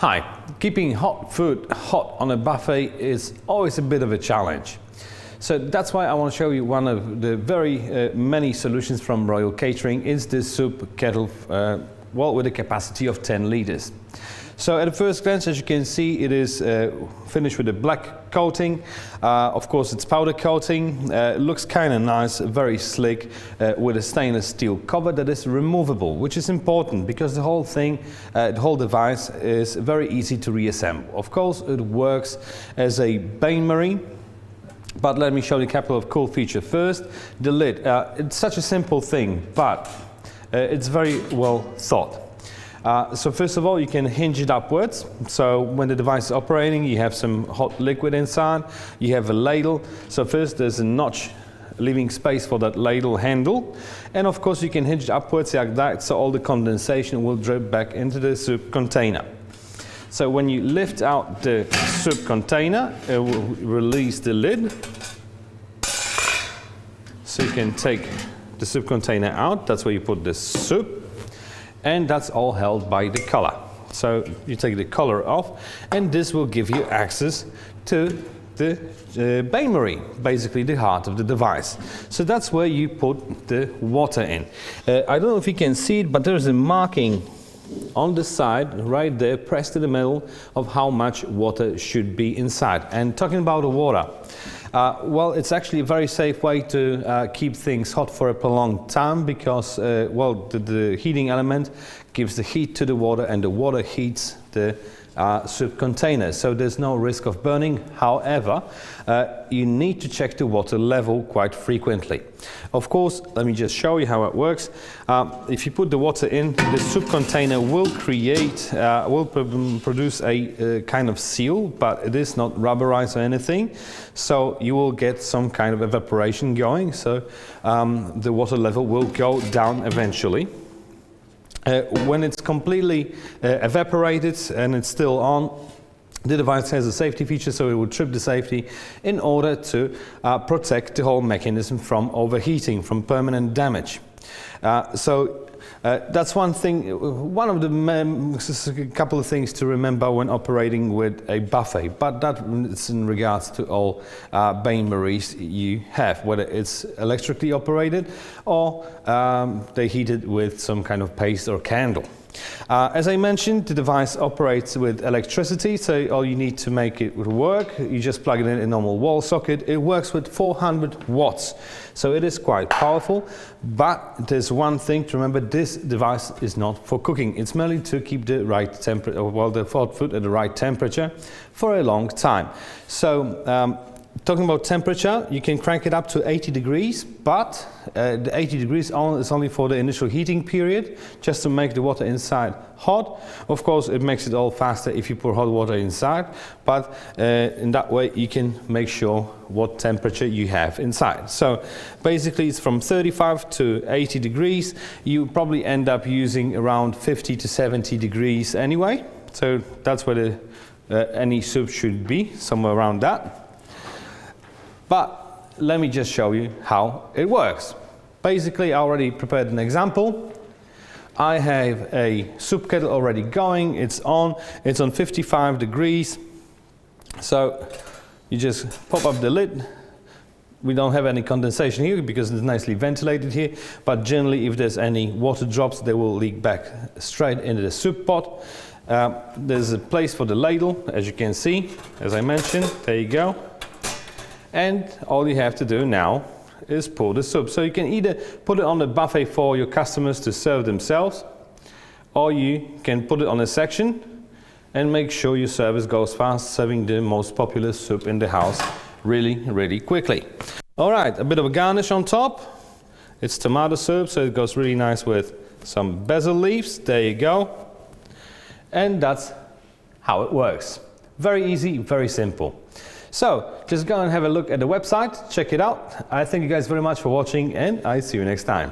Hi, keeping hot food hot on a buffet is always a bit of a challenge. So that's why I want to show you one of the very many solutions from Royal Catering. Is this soup kettle, with a capacity of 10 liters. So at a first glance, as you can see, it is finished with a black coating. Of course, it's powder coating. It looks kind of nice, very slick, with a stainless steel cover that is removable, which is important because the whole thing, the whole device is very easy to reassemble. Of course, it works as a bain-marie. But let me show you a couple of cool features. First, the lid. It's such a simple thing, but it's very well thought. So first of all, you can hinge it upwards. So when the device is operating, you have some hot liquid inside. You have a ladle. So first there's a notch leaving space for that ladle handle. And of course you can hinge it upwards like that, so all the condensation will drip back into the soup container. So when you lift out the soup container, it will release the lid. So you can take the soup container out. That's where you put the soup. And that's all held by the collar. So you take the collar off, and this will give you access to the bain-marie, basically the heart of the device. So that's where you put the water in. I don't know if you can see it, but there's a marking on the side, right there, pressed to the middle, of how much water should be inside. And talking about the water, well, it's actually a very safe way to keep things hot for a prolonged time because, the heating element gives the heat to the water and the water heats the soup container. So there's no risk of burning. However, you need to check the water level quite frequently. Of course, let me just show you how it works. If you put the water in, the soup container will produce a kind of seal, but it is not rubberized or anything. So you will get some kind of evaporation going. So the water level will go down eventually. When it's completely evaporated and it's still on, the device has a safety feature, so it will trip the safety in order to protect the whole mechanism from overheating, from permanent damage. That's one thing, one of the couple of things to remember when operating with a buffet, but that's in regards to all bain-maries you have, whether it's electrically operated or they heat it with some kind of paste or candle. As I mentioned, the device operates with electricity, so all you need to make it work, you just plug it in a normal wall socket. It works with 400 watts, so it is quite powerful. But there's one thing to remember: this device is not for cooking. It's merely to keep the right temperature, the hot food at the right temperature for a long time. So talking about temperature, you can crank it up to 80 degrees, but the 80 degrees is only for the initial heating period, just to make the water inside hot. Of course, it makes it all faster if you pour hot water inside, but in that way you can make sure what temperature you have inside. So basically it's from 35 to 80 degrees. You probably end up using around 50 to 70 degrees anyway. So that's where any soup should be, somewhere around that. But let me just show you how it works. Basically, I already prepared an example. I have a soup kettle already going. It's on 55 degrees. So you just pop up the lid. We don't have any condensation here because it's nicely ventilated here, but generally if there's any water drops, they will leak back straight into the soup pot. There's a place for the ladle, as you can see, as I mentioned. There you go. And all you have to do now is pour the soup. So you can either put it on the buffet for your customers to serve themselves, or you can put it on a section and make sure your service goes fast, serving the most popular soup in the house really, really quickly. All right, a bit of a garnish on top. It's tomato soup, so it goes really nice with some basil leaves. There you go. And that's how it works. Very easy, very simple. So just go and have a look at the website, check it out. I thank you guys very much for watching, and I see you next time.